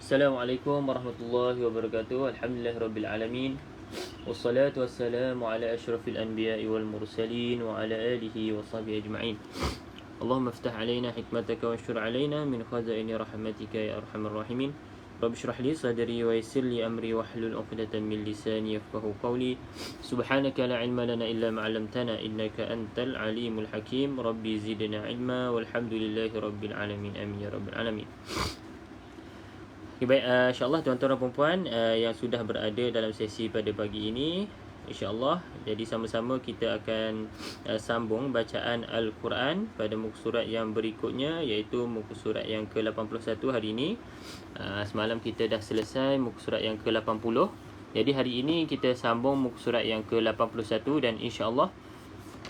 Assalamualaikum warahmatullahi wabarakatuh. Alhamdulillahirabbil alamin. Wassalatu wassalamu ala asyrafil anbiya'i wal mursalin wa ala alihi wa sahbihi ajma'in. Allahumma iftah alaina hikmataka wa anshur alaina min khazaini rahmatika ya arhamar rahimin. Rabbi shrah li sadri wa yassir li amri wahlul 'uqdatam min lisani yafqahu qawli. Subhanaka la ilma lana illa ma 'allamtana innaka antal alimul hakim. Rabbi zidna ilma walhamdulillahi rabbil alamin. Amin ya rabbal alamin. Okay, baik, insyaAllah tuan-tuan dan puan-puan yang sudah berada dalam sesi pada pagi ini, insyaAllah, jadi sama-sama kita akan sambung bacaan Al-Quran pada muka surat yang berikutnya, iaitu muka surat yang ke-81 hari ini. Semalam kita dah selesai muka surat yang ke-80. Jadi hari ini kita sambung muka surat yang ke-81 dan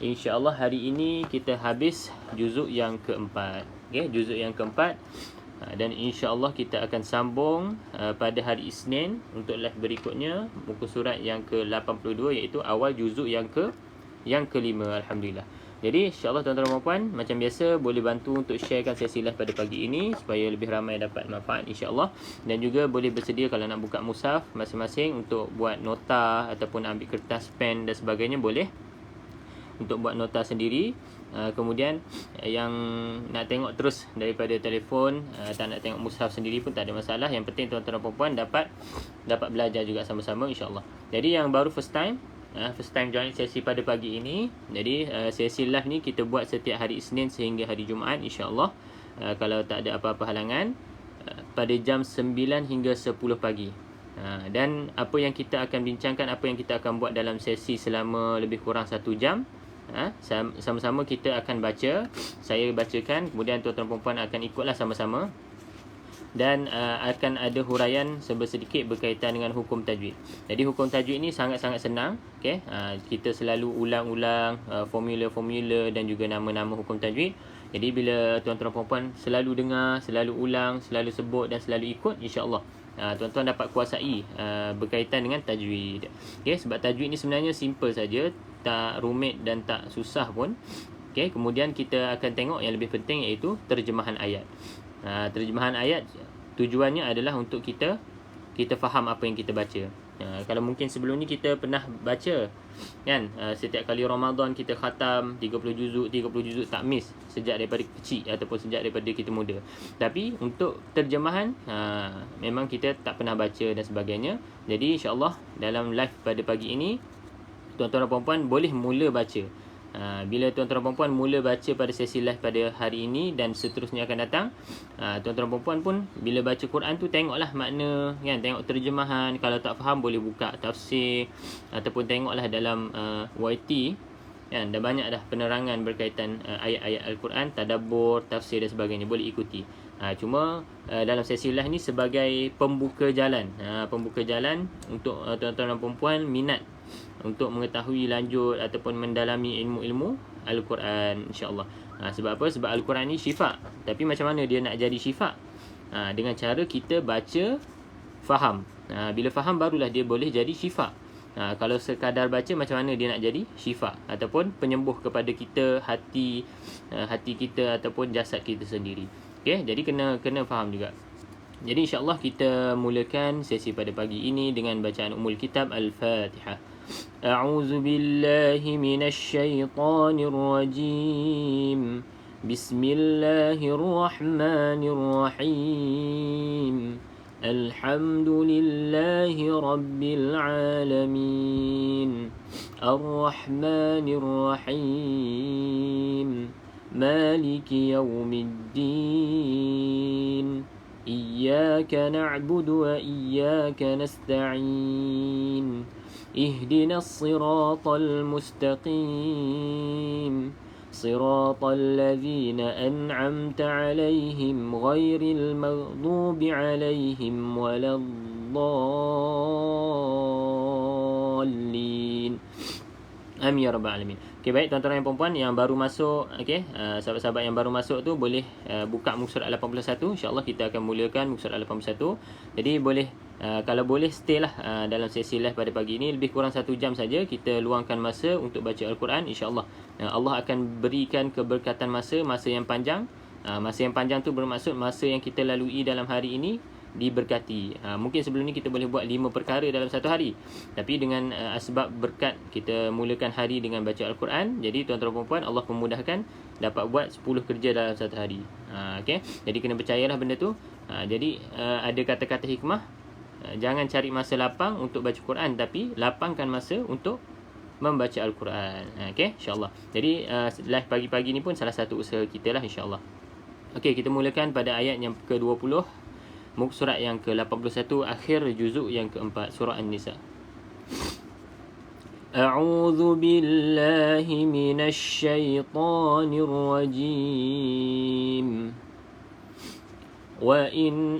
insyaAllah hari ini kita habis juzuk yang keempat. Okay, juzuk yang keempat. Dan insya-Allah kita akan sambung pada hari Isnin untuk live berikutnya muka surat yang ke-82, iaitu awal juzuk yang kelima. Alhamdulillah. Jadi insya-Allah tuan-tuan dan puan, macam biasa boleh bantu untuk sharekan sesi live pada pagi ini supaya lebih ramai dapat manfaat insya-Allah, dan juga boleh bersedia kalau nak buka mushaf masing-masing untuk buat nota ataupun ambil kertas, pen dan sebagainya, boleh untuk buat nota sendiri. Kemudian yang nak tengok terus daripada telefon, tak nak tengok mushaf sendiri pun tak ada masalah. Yang penting tuan-tuan dan puan-puan dapat belajar juga sama-sama insya-Allah. Jadi yang baru first time join sesi pada pagi ini, jadi sesi live ni kita buat setiap hari Isnin sehingga hari Jumaat insya-Allah. Kalau tak ada apa-apa halangan, pada jam 9 hingga 10 pagi. Dan apa yang kita akan bincangkan, apa yang kita akan buat dalam sesi selama lebih kurang 1 jam, sama-sama kita akan baca. Saya bacakan, kemudian tuan-tuan perempuan akan ikutlah sama-sama, dan akan ada huraian sedikit berkaitan dengan hukum tajwid. Jadi hukum tajwid ni sangat-sangat senang. Okay? Kita selalu ulang-ulang formula-formula dan juga nama-nama hukum tajwid. Jadi bila tuan-tuan perempuan selalu dengar, selalu ulang, selalu sebut dan selalu ikut, insya-Allah tuan-tuan dapat kuasai berkaitan dengan tajwid. Okay? Sebab tajwid ni sebenarnya simple saja, tak rumit dan tak susah pun. Okay? Kemudian kita akan tengok yang lebih penting, iaitu terjemahan ayat. Terjemahan ayat tujuannya adalah untuk kita faham apa yang kita baca. Kalau mungkin sebelum ni kita pernah baca kan, setiap kali Ramadan kita khatam 30 juzuk tak miss sejak daripada kecil ataupun sejak daripada kita muda. Tapi untuk terjemahan memang kita tak pernah baca dan sebagainya. Jadi insya-Allah dalam live pada pagi ini tuan-tuan dan puan-puan boleh mula baca. Bila tuan-tuan dan puan-puan mula baca pada sesi live pada hari ini dan seterusnya akan datang, tuan-tuan dan puan-puan pun bila baca Quran tu tengoklah makna kan, tengok terjemahan. Kalau tak faham boleh buka tafsir ataupun tengoklah dalam YT kan, dah banyak dah penerangan berkaitan ayat-ayat Al-Quran, tadabbur, tafsir dan sebagainya, boleh ikuti. Cuma dalam sesi live ni sebagai pembuka jalan untuk tuan-tuan dan puan-puan minat untuk mengetahui lanjut ataupun mendalami ilmu-ilmu Al-Quran insya-Allah. Sebab apa? Sebab Al-Quran ni syifa. Tapi macam mana dia nak jadi syifa? Dengan cara kita baca, faham. Bila faham barulah dia boleh jadi syifa. Kalau sekadar baca, macam mana dia nak jadi syifa ataupun penyembuh kepada kita, hati kita ataupun jasad kita sendiri. Okey, jadi kena faham juga. Jadi insya-Allah kita mulakan sesi pada pagi ini dengan bacaan Ummul Kitab Al-Fatihah. A'udzu billahi minasy syaithanir rajim. Bismillahirrahmanirrahim. Alhamdulillahi rabbil alamin. Ar-Rahmanir-Rahim. Maliki yaumiddin. Iyyaka na'budu wa iyyaka nasta'in. Ihdinas siratal mustaqim. Siratal ladzina an'amta 'alaihim ghairil maghdubi 'alaihim waladdallin. Amin ya rabbal alamin. Okey, baik tuan-tuan dan puan-puan yang baru masuk, okey, sahabat-sahabat yang baru masuk tu boleh buka muka surat Al-81. Insya-Allah kita akan mulakan muka surat Al-81. Jadi boleh kalau boleh stay lah dalam sesi live pada pagi ini, lebih kurang 1 jam saja kita luangkan masa untuk baca Al-Quran insya-Allah. Allah akan berikan keberkatan masa yang panjang. Masa yang panjang tu bermaksud masa yang kita lalui dalam hari ini diberkati. Mungkin sebelum ni kita boleh buat 5 perkara dalam satu hari. Tapi dengan sebab berkat kita mulakan hari dengan baca Al-Quran, jadi tuan-tuan dan puan, Allah memudahkan dapat buat 10 kerja dalam satu hari. Okay? Jadi kena percayalah benda tu. Jadi ada kata-kata hikmah, jangan cari masa lapang untuk baca Quran, tapi lapangkan masa untuk membaca Al-Quran. Okay, insyaAllah. Jadi live pagi-pagi ni pun salah satu usaha kita lah, insyaAllah. Okay, kita mulakan pada ayat yang ke-20, muka surat yang ke-81, akhir juzuk yang ke-4, surah An-Nisa. A'udzu billahi minasy syaithanir rajim. Wa in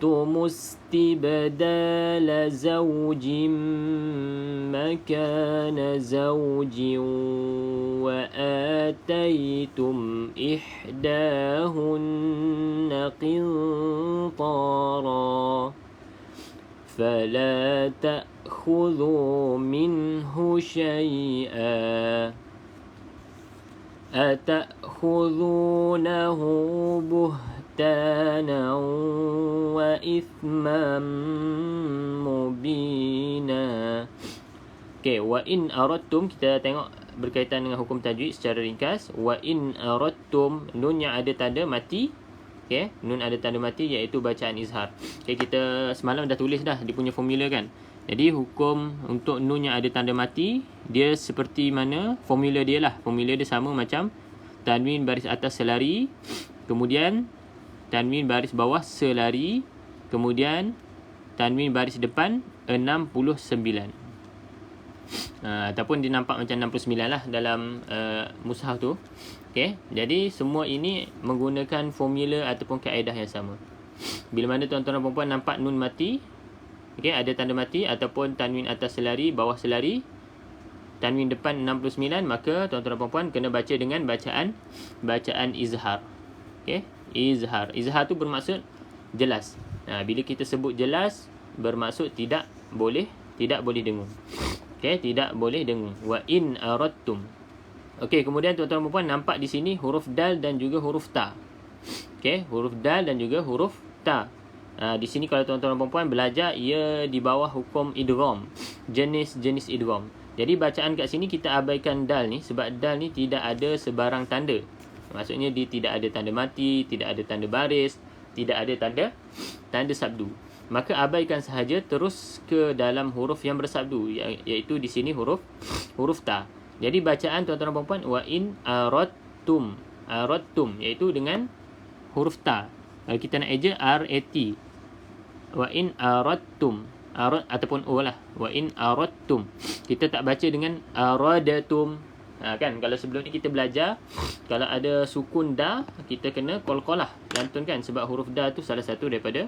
أردتم استبدال زوج مكان زوج وآتيتم إحداهن قنطارا فلا تأخذوا منه شيئا أتأخذونه بهتانا وإثما مبينا. Okay, wa in aradtum, kita tengok berkaitan dengan hukum tajwid secara ringkas. Wa in aradtum, nun yang ada tanda mati. Okay, nun ada tanda mati iaitu bacaan izhar. Okay, kita semalam dah tulis dah dia punya formula kan. Jadi hukum untuk nun yang ada tanda mati, dia seperti mana formula dia lah. Formula dia sama macam tanwin baris atas selari, kemudian tanwin baris bawah selari, kemudian tanwin baris depan 69. Ataupun dia nampak macam 69 lah dalam mushaf tu. Okay, jadi semua ini menggunakan formula ataupun kaedah yang sama. Bila mana tuan-tuan dan puan-puan nampak nun mati, okay, ada tanda mati ataupun tanwin atas selari, bawah selari, tanwin depan 69, maka tuan-tuan dan puan-puan kena baca dengan bacaan izhar. Okay, izhar. Izhar tu bermaksud jelas. Bila kita sebut jelas, bermaksud tidak boleh dengung. Okay, tidak boleh dengung. Wa in aradtum. Okay, kemudian tuan-tuan dan puan-puan nampak di sini huruf dal dan juga huruf ta. Okay, huruf dal dan juga huruf ta. Di sini kalau tuan-tuan dan puan-puan belajar, ia di bawah hukum idgham, jenis idgham. Jadi bacaan kat sini kita abaikan dal ni sebab dal ni tidak ada sebarang tanda. Maksudnya dia tidak ada tanda mati, tidak ada tanda baris, tidak ada tanda sabdu. Maka abaikan sahaja, terus ke dalam huruf yang bersabdu, iaitu di sini huruf ta. Jadi bacaan tuan-tuan dan puan-puan, wa in aradtum, iaitu dengan huruf ta. Kita nak eja RAT. Wa in aradtum, ataupun o lah. Wa in aradtum. Kita tak baca dengan aradatum. Kan kalau sebelum ni kita belajar, kalau ada sukun da, kita kena qalqalah, lantun kan, sebab huruf da tu salah satu daripada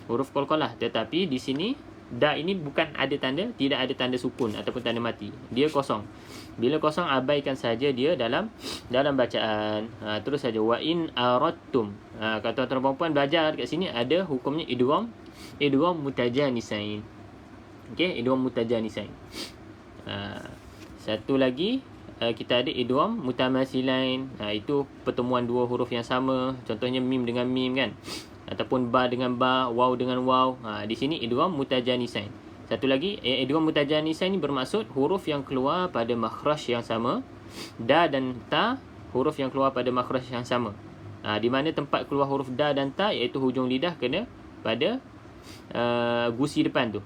huruf qalqalah. Tetapi di sini da ini bukan ada tanda, tidak ada tanda sukun ataupun tanda mati. Dia kosong. Bila kosong, abaikan saja dia dalam bacaan. Terus saja wa in aradtum. Kalau tuan-tuan puan-puan belajar dekat sini ada hukumnya idgham mutajanisain. Okey, idgham mutajanisain. Satu lagi kita ada idgham mutamasilain. Itu pertemuan dua huruf yang sama. Contohnya mim dengan mim kan, ataupun ba dengan ba, waw dengan waw. Di sini idgham mutajanisain. Satu lagi, idgham mutajanisain ni bermaksud huruf yang keluar pada makhraj yang sama. Da dan ta, huruf yang keluar pada makhraj yang sama. Di mana tempat keluar huruf da dan ta, iaitu hujung lidah kena pada gusi depan tu,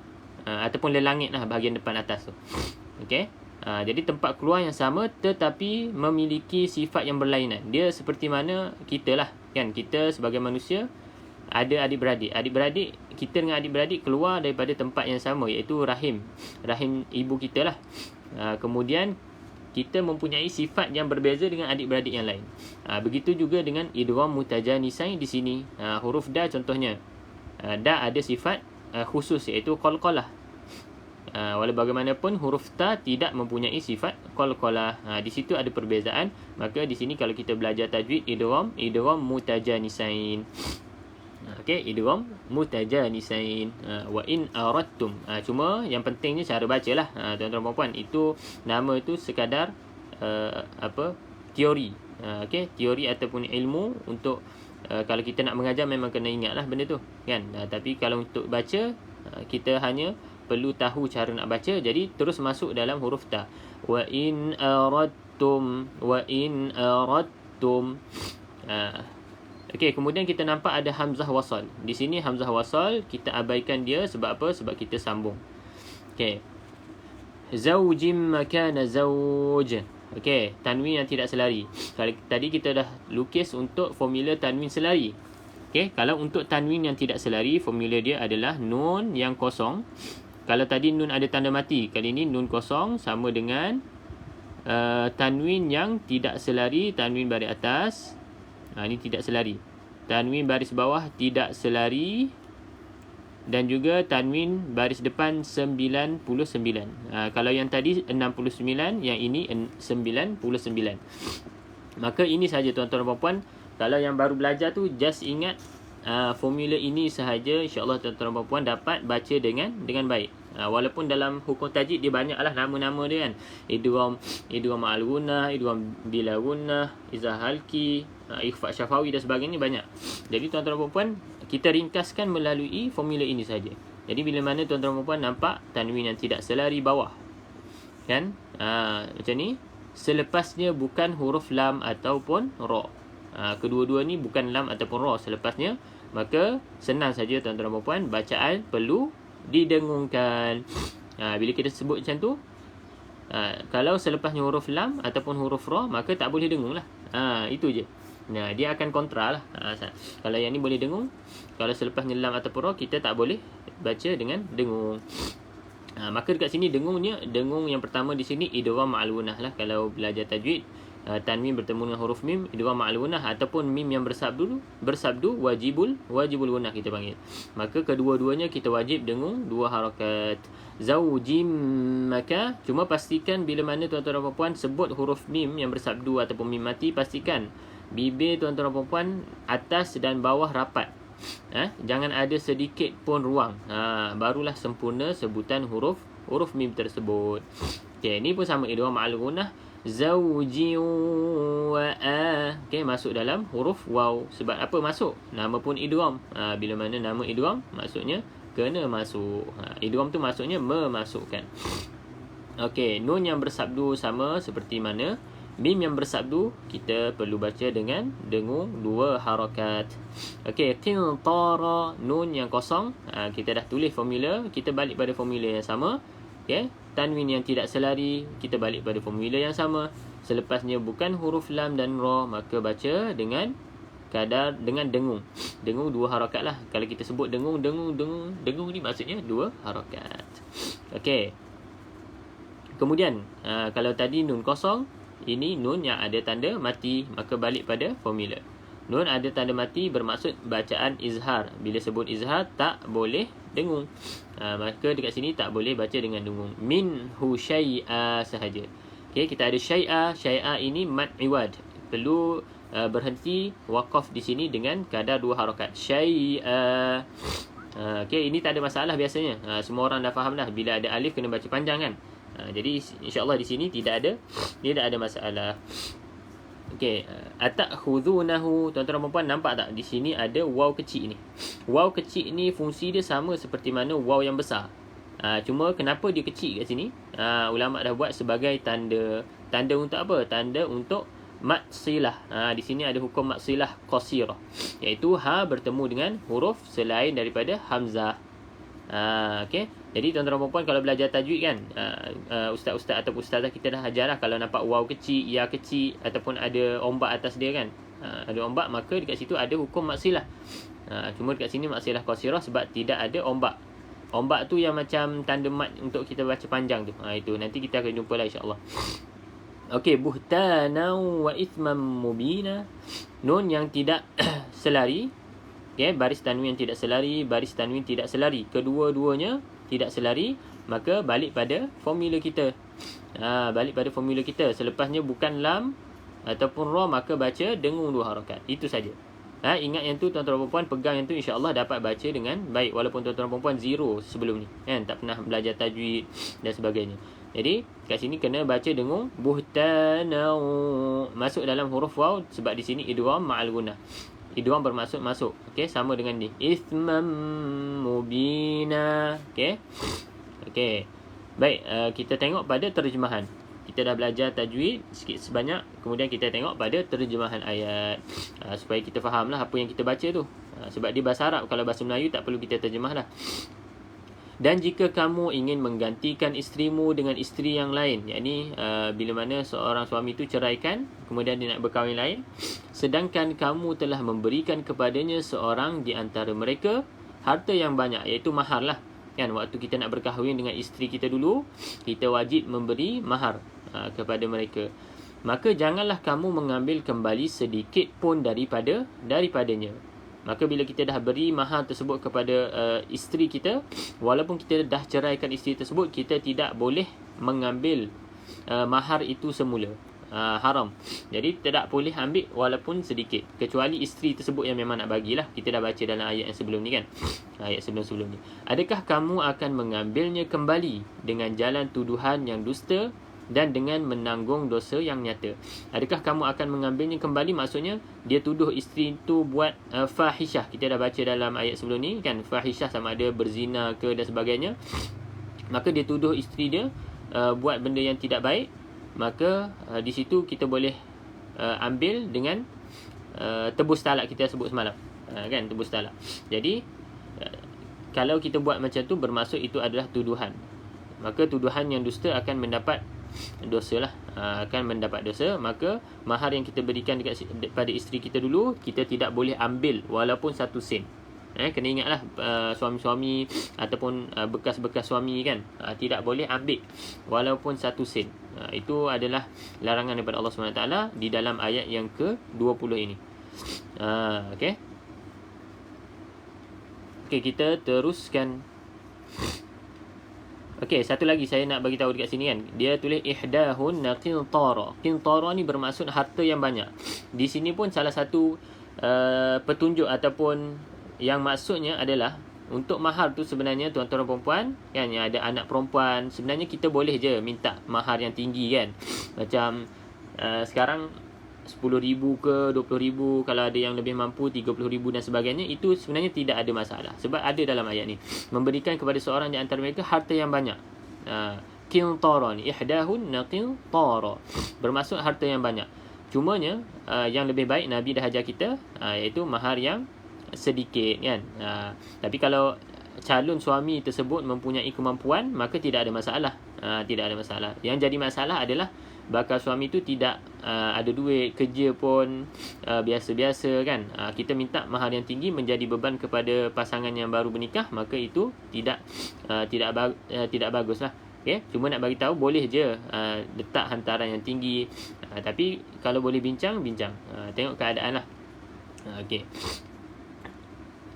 ataupun lelangit lah bahagian depan atas tu. Okey. Jadi tempat keluar yang sama tetapi memiliki sifat yang berlainan. Dia seperti mana kita lah kan, kita sebagai manusia ada adik-beradik. Adik-beradik, kita dengan adik-beradik keluar daripada tempat yang sama, iaitu rahim ibu kita lah. Kemudian kita mempunyai sifat yang berbeza dengan adik-beradik yang lain. Begitu juga dengan idgham mutajanisain di sini. Huruf da contohnya, da ada sifat khusus iaitu qalqalah. Walau bagaimanapun huruf ta tidak mempunyai sifat qalqalah. Di situ ada perbezaan. Maka di sini kalau kita belajar tajwid, idgham mutajanisain. Okey, idgham mutajanisain. Wa in aradtum. Cuma yang pentingnya cara bacalah. Tuan-tuan dan puan-puan, itu nama itu sekadar teori. Okey, teori ataupun ilmu untuk Kalau kita nak mengajar memang kena ingatlah benda tu kan. Tapi kalau untuk baca, kita hanya perlu tahu cara nak baca. Jadi terus masuk dalam huruf ta. Wa in aradtum, wa in aradtum. Okey, kemudian kita nampak ada hamzah wasal. Di sini hamzah wasal kita abaikan dia sebab apa? Sebab kita sambung. Okey. Zawjim makana zawj. Okey, tanwin yang tidak selari. Kalau tadi kita dah lukis untuk formula tanwin selari. Okey, kalau untuk tanwin yang tidak selari, formula dia adalah nun yang kosong. Kalau tadi nun ada tanda mati, kali ini nun kosong sama dengan tanwin yang tidak selari, tanwin baris atas. Ini tidak selari. Tanwin baris bawah tidak selari. Dan juga tanwin baris depan 99. Kalau yang tadi 69, yang ini 99. Maka ini sahaja tuan-tuan dan puan-puan. Kalau yang baru belajar tu, just ingat formula ini sahaja. InsyaAllah tuan-tuan dan puan-puan dapat baca dengan baik. Walaupun dalam hukum tajwid dia banyaklah nama-nama dia kan. Idgham ma'al gunnah, idgham bila gunnah, izhar halqi, ikhfa syafawi dan sebagainya, banyak. Jadi tuan-tuan dan puan-puan, kita ringkaskan melalui formula ini saja. Jadi bila mana tuan-tuan dan puan-puan nampak tanwin yang tidak selari bawah, kan? Macam ni. Selepasnya bukan huruf lam ataupun ra. Kedua-dua ni bukan lam ataupun ra selepasnya. Maka senang saja tuan-tuan dan puan-puan, bacaan perlu didengungkan. Bila kita sebut macam tu, kalau selepasnya huruf lam ataupun huruf ra, maka tak boleh dengung lah. Itu je. Dia akan kontra lah. Kalau yang ni boleh dengung, kalau selepasnya lam ataupun ra, kita tak boleh baca dengan dengung. Maka dekat sini dengung yang pertama di sini idgham ma'al gunnah lah. Kalau belajar tajwid, tanwin bertemu dengan huruf mim, idgham ma'al gunnah, ataupun mim yang bersabdu wajibul gunnah kita panggil. Maka kedua-duanya kita wajib dengung 2 harakat. Zawjim maka, cuma pastikan bila mana tuan-tuan dan puan-puan sebut huruf mim yang bersabdu ataupun mim mati, pastikan bibir tuan-tuan dan puan-puan atas dan bawah rapat. Jangan ada sedikit pun ruang. Barulah sempurna sebutan huruf mim tersebut. Okey, ni pun sama, idgham ma'al gunnah. Zawji wa okey, masuk dalam huruf waw. Sebab apa masuk? Nama pun idgham. Bila mana nama idgham, maksudnya kena masuk. Idgham tu maksudnya memasukkan. Okey, nun yang bersabdu sama seperti mana mim yang bersabdu, kita perlu baca dengan dengung 2 harakat. Okey, qintara, nun yang kosong. Kita dah tulis formula, kita balik pada formula yang sama. Okey, tanwin yang tidak selari, kita balik pada formula yang sama. Selepasnya bukan huruf lam dan ra, maka baca dengan dengung. Dengung 2 harakat lah. Kalau kita sebut dengung ni maksudnya 2 harakat. Okey. Kemudian, kalau tadi nun kosong, ini nun yang ada tanda mati, maka balik pada formula. Nun ada tanda mati bermaksud bacaan izhar. Bila sebut izhar, tak boleh dengung. Maka dekat sini tak boleh baca dengan dengung. Minhu syai'a sahaja. Okay, kita ada syai'a ini mad iwad. Perlu berhenti waqaf di sini dengan kadar 2 harakat. Syai'a. Okay, ini tak ada masalah biasanya. Semua orang dah faham dah. Bila ada alif kena baca panjang kan. Jadi insya-Allah di sini tidak ada masalah. Okey, atakhudhunahu, tuan-tuan dan puan nampak tak di sini ada waw kecil ni. Waw kecil ni fungsi dia sama seperti mana waw yang besar. Cuma kenapa dia kecil kat sini? Ulama dah buat sebagai tanda untuk apa? Tanda untuk mad silah. Di sini ada hukum mad silah qasirah, iaitu ha bertemu dengan huruf selain daripada hamzah. Okey. Jadi tuan-tuan dan puan kalau belajar tajwid kan, ustaz-ustaz atau ustazah kita dah ajar lah, kalau nampak waw kecil, ya kecil ataupun ada ombak atas dia kan, ada ombak, maka dekat situ ada hukum maksilah. Cuma dekat sini maksilah qasirah sebab tidak ada ombak. Ombak tu yang macam tanda mat untuk kita baca panjang tu. Itu nanti kita akan jumpa lah insya-Allah. Okey, buhtana wa ithman mubina. Nun yang tidak selari. Okey, baris tanwin yang tidak selari, baris tanwin tidak selari. Kedua-duanya tidak selari, maka balik pada formula kita. Balik pada formula kita. Selepasnya bukan lam ataupun ra, maka baca dengung 2 harakat. Itu saja. Ingat yang tu tuan-tuan dan puan-puan, pegang yang tu insya-Allah dapat baca dengan baik walaupun tuan-tuan dan puan-puan zero sebelum ni kan, tak pernah belajar tajwid dan sebagainya. Jadi kat sini kena baca dengung buhtana, masuk dalam huruf waw sebab di sini idgham ma'al gunnah. idgham bermaksud masuk. Okey, sama dengan ni. Ithman mubina. Okey. Okey. Baik, kita tengok pada terjemahan. Kita dah belajar tajwid sikit sebanyak, kemudian kita tengok pada terjemahan ayat, supaya kita fahamlah apa yang kita baca tu. Sebab dia bahasa Arab, kalau bahasa Melayu tak perlu kita terjemah lah. Dan jika kamu ingin menggantikan isterimu dengan isteri yang lain, yakni bila mana seorang suami itu ceraikan, kemudian dia nak berkahwin lain, sedangkan kamu telah memberikan kepadanya seorang di antara mereka harta yang banyak, iaitu mahar lah. Kan, waktu kita nak berkahwin dengan isteri kita dulu, kita wajib memberi mahar kepada mereka. Maka janganlah kamu mengambil kembali sedikit pun daripadanya. Maka bila kita dah beri mahar tersebut kepada isteri kita, walaupun kita dah ceraikan isteri tersebut, kita tidak boleh mengambil mahar itu semula. Haram. Jadi tidak boleh ambil walaupun sedikit, kecuali isteri tersebut yang memang nak bagilah. Kita dah baca dalam ayat yang sebelum ni kan, ayat sebelum ni. Adakah kamu akan mengambilnya kembali dengan jalan tuduhan yang dusta dan dengan menanggung dosa yang nyata? Adakah kamu akan mengambilnya kembali, maksudnya dia tuduh isteri itu buat fahishah. Kita dah baca dalam ayat sebelum ni kan, fahishah sama ada berzina ke dan sebagainya. Maka dia tuduh isteri dia buat benda yang tidak baik. Maka di situ kita boleh ambil dengan tebus talak kita sebut semalam, kan, tebus talak. Jadi kalau kita buat macam tu, bermaksud itu adalah tuduhan. Maka tuduhan yang dusta akan mendapat dosa lah, akan mendapat dosa. Maka mahar yang kita berikan pada isteri kita dulu, kita tidak boleh ambil walaupun 1 sen. Kena ingatlah, suami-suami ataupun bekas-bekas suami kan, tidak boleh ambil walaupun 1 sen. Itu adalah larangan daripada Allah SWT di dalam ayat yang ke-20 ini. Okey. Okey, kita teruskan. Okey, satu lagi saya nak bagi tahu dekat sini kan. Dia tulis ihdahun qintara. Qintara ni bermaksud harta yang banyak. Di sini pun salah satu petunjuk ataupun yang maksudnya adalah untuk mahar tu sebenarnya tuan-tuan dan puan-puan kan, yang ada anak perempuan, sebenarnya kita boleh je minta mahar yang tinggi kan. Macam sekarang 10,000 ke 20,000, kalau ada yang lebih mampu 30,000 dan sebagainya. Itu sebenarnya tidak ada masalah, sebab ada dalam ayat ni memberikan kepada seorang di antara mereka harta yang banyak. Qintara ni ihdahun qintara bermaksud harta yang banyak. Cumanya yang lebih baik Nabi dah ajar kita, iaitu mahar yang sedikit kan. Tapi kalau calon suami tersebut mempunyai kemampuan, maka tidak ada masalah. Tidak ada masalah. Yang jadi masalah adalah bakal suami tu tidak ada duit, kerja pun biasa-biasa kan. Kita minta mahar yang tinggi menjadi beban kepada pasangan yang baru bernikah, maka itu tidak baguslah. Okay? Cuma nak bagi tahu boleh je letak hantaran yang tinggi. Tapi kalau boleh bincang, tengok keadaan lah. Okey.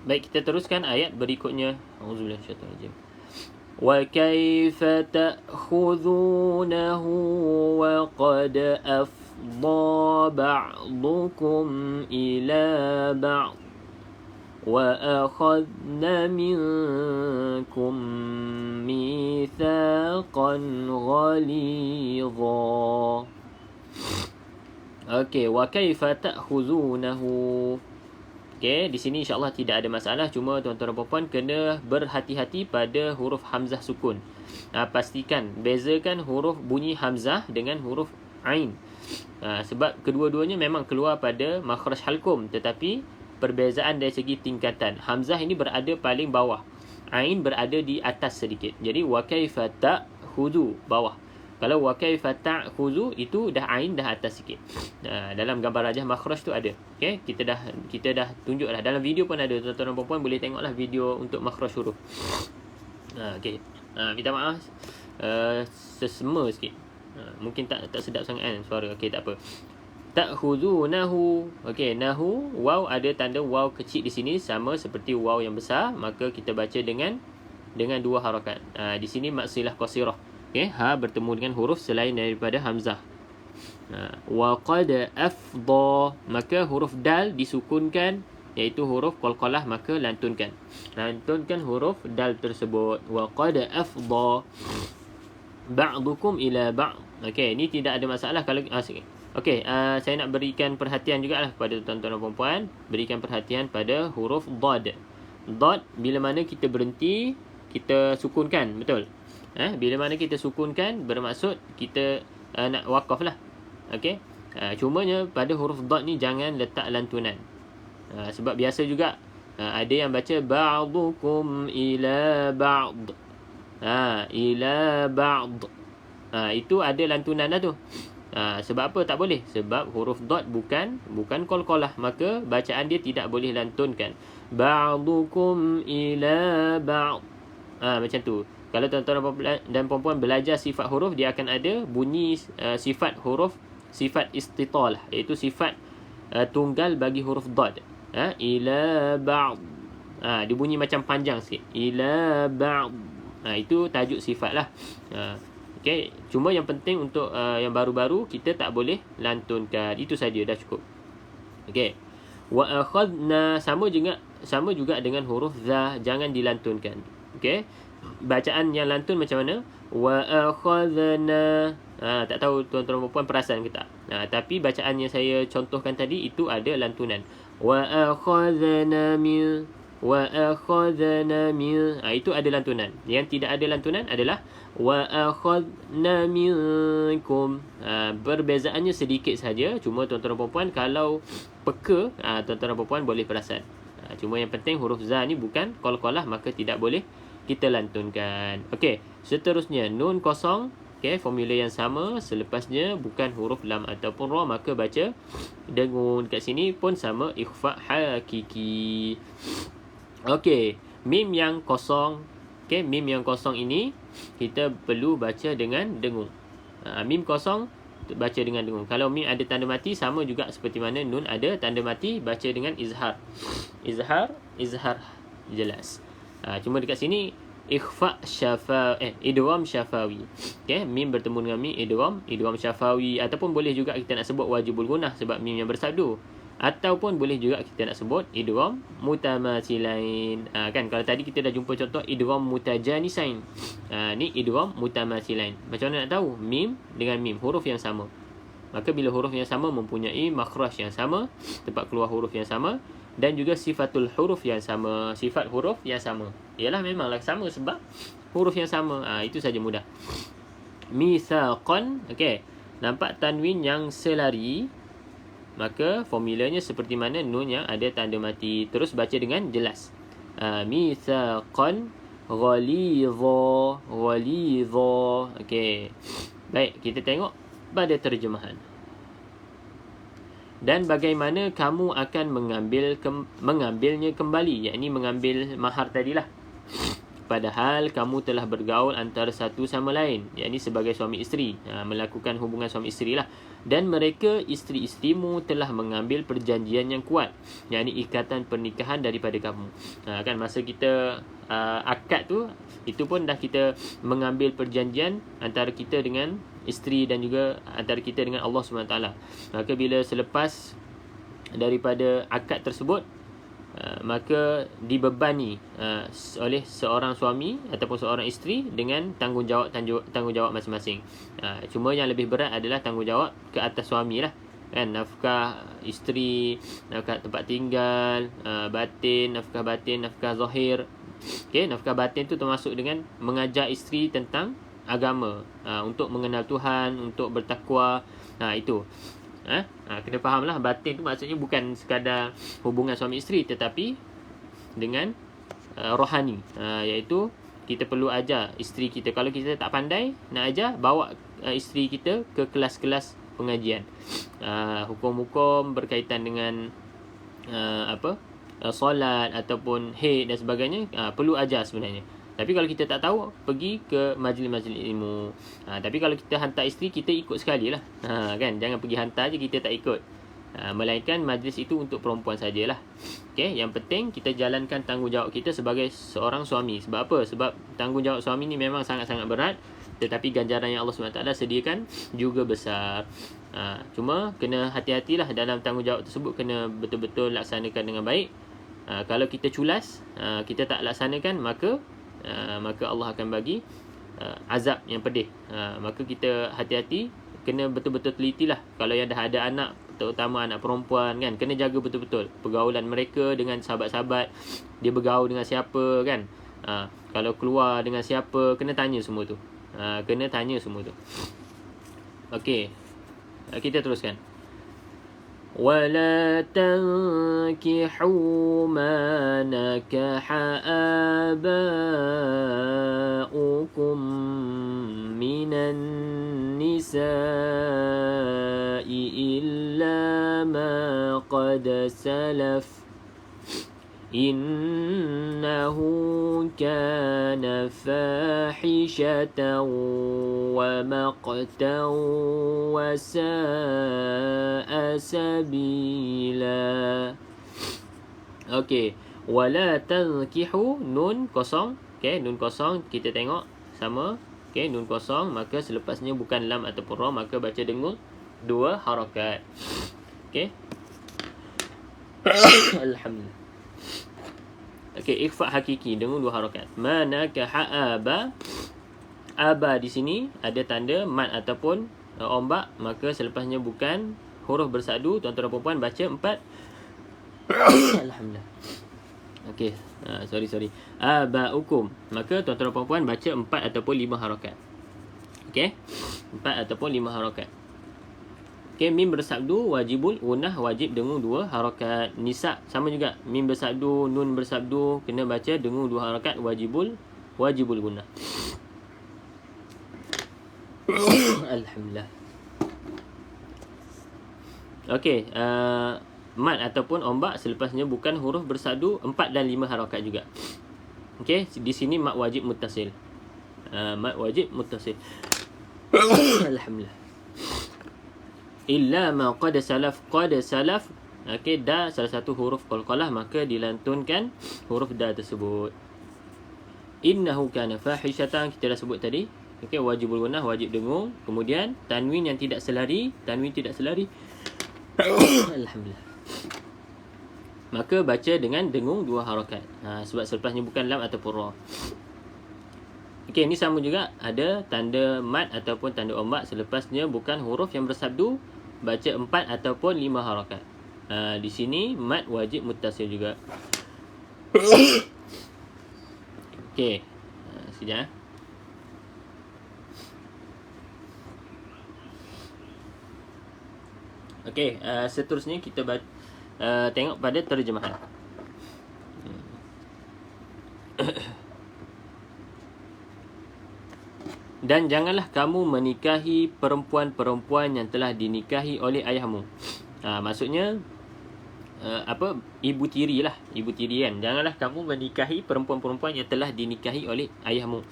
Baik, kita teruskan ayat berikutnya. Auzubillahi minasyaitanir rajim. Wa kaifa ta'khudhunahu wa qad afdha ba'dukum ila ba'd wa akhadna minkum mitsaqan ghalidha. Okey, wa kaifa ta'khudhunahu. Okey, di sini insya-Allah tidak ada masalah, cuma tuan-tuan dan puan-puan kena berhati-hati pada huruf hamzah sukun. Pastikan bezakan huruf bunyi hamzah dengan huruf ain. Sebab kedua-duanya memang keluar pada makhraj halqum, tetapi perbezaan dari segi tingkatan. Hamzah ini berada paling bawah, ain berada di atas sedikit. Jadi wa kaifa ta'khudhu bawah. Kalau wa kaifa ta'khudhu itu dah ain dah atas sikit. Dalam gambar rajah makhraj tu ada. Okey, kita dah tunjuk dah. Dalam video pun ada. Tuan-tuan dan puan-puan boleh tengoklah video untuk makhraj huruf. Okey. Minta maaf sesema sikit. Mungkin tak sedap sangat kan suara. Okey, tak apa. Ta'khudhunahu. Okey, nahu waw ada tanda waw kecil di sini sama seperti waw yang besar, maka kita baca dengan dua harakat. Di sini maksilah qasirah. Okay, bertemu dengan huruf selain daripada hamzah. Wa qad afdha, maka huruf dal disukunkan, iaitu huruf qalqalah, maka lantunkan huruf dal tersebut. Wa qad afdha ba'dukum ila ba'd. Okey, ini tidak ada masalah kalau Okey, saya nak berikan perhatian jugalah kepada tuan-tuan dan puan-puan. Berikan perhatian pada huruf dad. Dad, bila mana kita berhenti, kita sukunkan, betul? Bila mana kita sukunkan, bermaksud kita nak wakaf lah. Okey. Cumanya pada huruf dad ni jangan letak lantunan. Sebab biasa juga ada yang baca ba'dukum ila ba'd. Ila ba'd. Itu ada lantunan dah tu. Sebab apa tak boleh? Sebab huruf dot bukan qalqalah, maka bacaan dia tidak boleh lantunkan. Ba'dukum ila ba'd. Macam tu. Kalau tuan-tuan dan puan-puan belajar sifat huruf, dia akan ada bunyi sifat huruf, sifat istitalah, iaitu sifat tunggal bagi huruf dot. Ila ba'd. Dia bunyi macam panjang sikit. Ila ba'd. Itu tajuk sifat lah. Okay. Cuma yang penting untuk yang baru-baru, kita tak boleh lantunkan. Itu saja, dah cukup. Okay. Wa akhadna, sama juga dengan huruf za, jangan dilantunkan. Okay. Bacaan yang lantun macam mana? Wa akhadna. Tak tahu tuan-tuan dan puan perasan ke tak? Tapi bacaan yang saya contohkan tadi, itu ada lantunan. Wa akhadna min. Wa akhadna min. Itu ada lantunan. Yang tidak ada lantunan adalah wa akhadna minkum. Perbezaannya sedikit saja. Cuma tuan-tuan dan puan-puan kalau peka, tuan-tuan dan puan-puan boleh perasan. Cuma yang penting huruf za ni bukan qalqalah, maka tidak boleh kita lantunkan. Okey, seterusnya nun kosong. Okey, formula yang sama. Selepasnya bukan huruf lam ataupun ra, maka baca dengun. Kat sini pun sama, ikhfa hakiki. Okey, mim yang kosong. Okey, mim yang kosong ini kita perlu baca dengan dengung. Mim kosong baca dengan dengung. Kalau mim ada tanda mati, sama juga seperti mana nun ada tanda mati, baca dengan izhar. Izhar jelas. Cuma dekat sini ikhfa idgham syafawi. Okey, mim bertemu dengan mim, idgham syafawi, ataupun boleh juga kita nak sebut wajibul gunnah sebab mim yang bersabdu. Ataupun boleh juga kita nak sebut idgham mutamathilain. Kan kalau tadi kita dah jumpa contoh idgham mutajanisain. Ni idgham mutamathilain. Macam mana nak tahu? Mim dengan mim, huruf yang sama. Maka bila huruf yang sama mempunyai makhraj yang sama, tempat keluar huruf yang sama, dan juga sifatul huruf yang sama, sifat huruf yang sama. Ialah memanglah sama sebab huruf yang sama. Itu saja mudah. Mitsaqan. Okey. Nampak tanwin yang selari, maka formulanya seperti mana nun yang ada tanda mati. Terus baca dengan jelas. Mitsaqan ghalidha. Okey. Baik, kita tengok pada terjemahan. Dan bagaimana kamu akan mengambilnya kembali, yakni mengambil mahar tadilah. Padahal kamu telah bergaul antara satu sama lain, yakni sebagai suami isteri, melakukan hubungan suami isteri lah. Dan mereka, isteri-isterimu, telah mengambil perjanjian yang kuat, yakni ikatan pernikahan daripada kamu. Kan masa kita akad tu, itu pun dah kita mengambil perjanjian antara kita dengan isteri dan juga antara kita dengan Allah SWT. Maka bila selepas daripada akad tersebut, maka dibebani oleh seorang suami ataupun seorang isteri dengan tanggungjawab masing-masing. Cuma yang lebih berat adalah tanggungjawab ke atas suami lah, kan, nafkah isteri, nafkah tempat tinggal, nafkah batin, nafkah zahir. Okey, nafkah batin tu termasuk dengan mengajar isteri tentang agama, untuk mengenal Tuhan, untuk bertakwa. Itu kena fahamlah, batin tu maksudnya bukan sekadar hubungan suami isteri, tetapi dengan rohani, iaitu kita perlu ajar isteri kita. Kalau kita tak pandai nak ajar, bawa isteri kita ke kelas-kelas pengajian, hukum-hukum berkaitan dengan solat ataupun haid dan sebagainya, perlu ajar sebenarnya. Tapi kalau kita tak tahu, pergi ke majlis-majlis ilmu. Tapi kalau kita hantar isteri, kita ikut sekali lah. Kan? Jangan pergi hantar je, kita tak ikut. Melainkan majlis itu untuk perempuan sajalah. Okay? Yang penting kita jalankan tanggungjawab kita sebagai seorang suami. Sebab apa? Sebab tanggungjawab suami ni memang sangat-sangat berat. Tetapi ganjaran yang Allah SWT sediakan juga besar. Cuma kena hati-hatilah dalam tanggungjawab tersebut. Kena betul-betul laksanakan dengan baik. Kalau kita culas, kita tak laksanakan, maka Allah akan bagi azab yang pedih. Maka kita hati-hati kena betul-betul telitilah. Kalau yang dah ada anak, terutama anak perempuan kan, kena jaga betul-betul pergaulan mereka dengan sahabat-sahabat, dia bergaul dengan siapa kan. Kalau keluar dengan siapa, kena tanya semua tu. Kena tanya semua tu. Okey, kita teruskan. ولا تنكحوا ما نكح آباؤكم من النساء إلا ما قد سلف إنه كان فاحشة ومقتا وساء سبيلا. Okey, wala tankihu, nun kosong. Okey, nun kosong kita tengok sama. Okey, nun kosong, maka selepasnya bukan lam ataupun ra, maka baca dengan 2 harakat. Okey. Alhamdulillah. Okey, ikhfa hakiki dengan 2 harakat. Manakaha aba. Aba di sini ada tanda mat ataupun ombak, maka selepasnya bukan huruf bersadu. Tuan-tuan dan puan-puan baca 4. Alhamdulillah. Okey, sorry. Abaukum. Maka tuan-tuan dan puan-puan baca 4 ataupun 5 harakat. Okey? 4 ataupun 5 harakat. Okey, mim bersabdu wajibul gunnah, wajib dengan 2 harakat. Nisa sama juga, mim bersabdu, nun bersabdu, kena baca dengan 2 harakat, wajibul gunnah. Alhamdulillah. Okey, mat ataupun ombak selepasnya bukan huruf bersadu, 4 dan 5 harakat juga. Okey, di sini mat wajib muttasil. Mat wajib muttasil. Alhamdulillah. Illa ma qad salaf. Qad salaf, okey, da salah satu huruf qalqalah, maka dilantunkan huruf da tersebut. Innahu kana fahishatan, kita dah sebut tadi. Okey, wajibul gunnah, wajib dengung. Kemudian tanwin yang tidak selari, Alhamdulillah. Maka baca dengan dengung 2 harakat. Sebab selepasnya bukan lam ataupun ra. Okey, ini sama juga, ada tanda mat ataupun tanda ombak, selepasnya bukan huruf yang bersabdu, baca 4 ataupun 5 harakat. Di sini mat wajib muttasil juga. Okey, sekejap. Okey, seterusnya kita tengok pada terjemahan. Dan janganlah kamu menikahi perempuan-perempuan yang telah dinikahi oleh ayahmu. Maksudnya ibu tiri lah, ibu tiri kan. Janganlah kamu menikahi perempuan-perempuan yang telah dinikahi oleh ayahmu,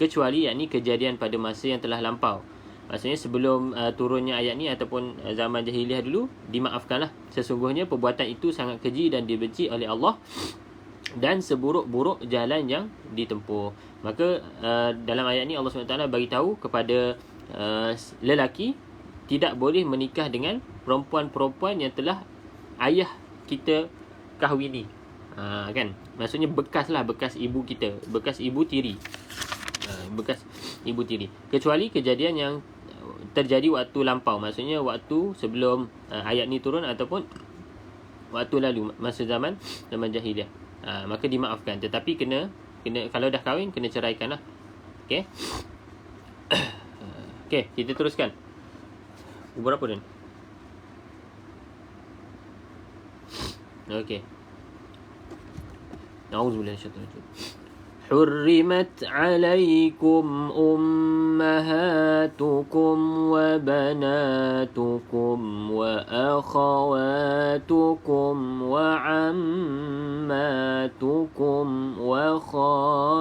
kecuali yakni kejadian pada masa yang telah lampau. Maksudnya sebelum turunnya ayat ni ataupun zaman jahiliah dulu, dimaafkanlah. Sesungguhnya perbuatan itu sangat keji dan dibenci oleh Allah, dan seburuk-buruk jalan yang ditempuh. Maka dalam ayat ni Allah SWT bagi tahu kepada lelaki tidak boleh menikah dengan perempuan-perempuan yang telah ayah kita kahwini. Kan? Maksudnya bekas ibu kita, bekas ibu tiri. Bekas ibu tiri. Kecuali kejadian yang terjadi waktu lampau. Maksudnya waktu sebelum ayat ni turun ataupun waktu lalu, masa zaman jahiliah. Maka dimaafkan. Tetapi kena kalau dah kahwin kena ceraikan lah. Okey. Okey, kita teruskan. Berapa ni? Okey. Nauzubillahi minasyaitanir rajim. حرمت عليكم أمهاتكم وبناتكم وأخواتكم وعماتكم وخالاتكم.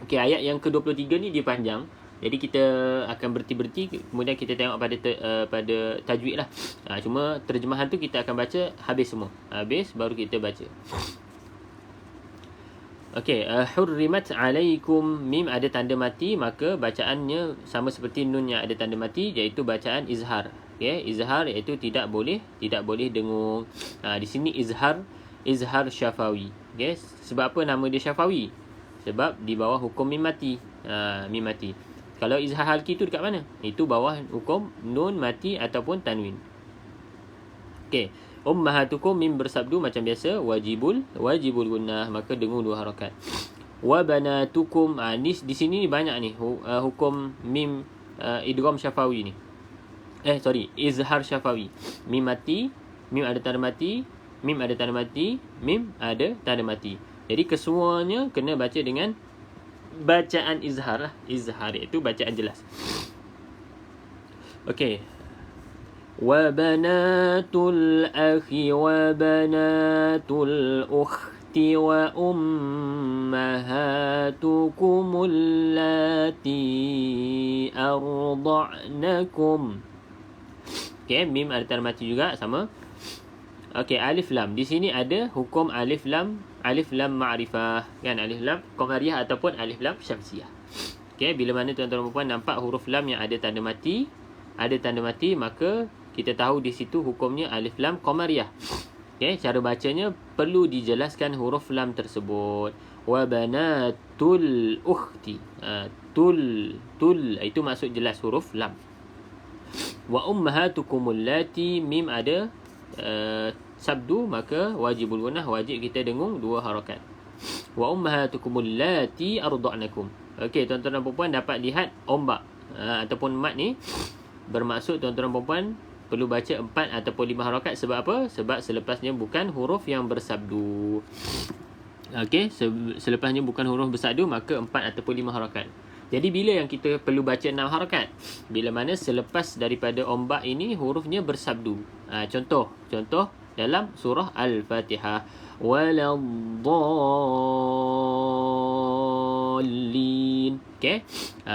Okey, ayat yang ke-23 ni dia panjang. Jadi kita akan berhenti-berhenti, kemudian kita tengok pada tajwid lah. Cuma terjemahan tu kita akan baca habis semua. Habis baru kita baca. Okey, hurrimat alaikum, mim ada tanda mati, maka bacaannya sama seperti nun yang ada tanda mati, iaitu bacaan izhar. Okey, izhar iaitu tidak boleh dengung. Di sini izhar syafawi. Okey, sebab apa nama dia syafawi? Sebab di bawah hukum mim mati. Mim mati. Kalau izhar halki tu dekat mana? Itu bawah hukum nun mati ataupun tanwin. Okey. Ummahatukum mim bersabdu macam biasa, wajibul gunnah, maka dengung 2 harakat. Wa banatukum, di sini ni banyak ni hukum mim idgham syafawi ni. Izhar syafawi. Mim mati, mim ada tanda mati, mim ada tanda mati, mim ada tanda mati. Jadi kesemuanya kena baca dengan bacaan izhar lah. Izhar iaitu bacaan jelas. Okey. Wa banatul akhi wa banatul ukhti wa ummahatukum allati arda'nakum. Okey, mim ada tanda mati juga sama. Okey, alif lam. Di sini ada hukum alif lam ma'rifah, kan? Alif lam qamariyah ataupun alif lam syamsiyah. Okey, bila mana tuan-tuan dan puan nampak huruf lam yang ada tanda mati, maka kita tahu di situ hukumnya alif lam qamariyah. Okey, cara bacanya perlu dijelaskan huruf lam tersebut. Wa banatul ukhti. Tul itu maksud jelas huruf lam. Wa ummahatukum allati, mim ada sabdu, maka wajibul gunnah, wajib kita dengung 2 harakat. Wa ummahatukum allati arda'nakum. Okey, tuan-tuan dan puan dapat lihat ombak ataupun mat ni bermaksud tuan-tuan dan puan perlu baca 4 ataupun 5 harakat. Sebab apa? Sebab selepasnya bukan huruf yang bersabdu. Okey, selepasnya bukan huruf bersabdu, maka 4 ataupun 5 harakat. Jadi bila yang kita perlu baca 6 harakat? Bila mana selepas daripada ombak ini hurufnya bersabdu. Contoh dalam surah Al-Fatihah. Waladdallin. Okey.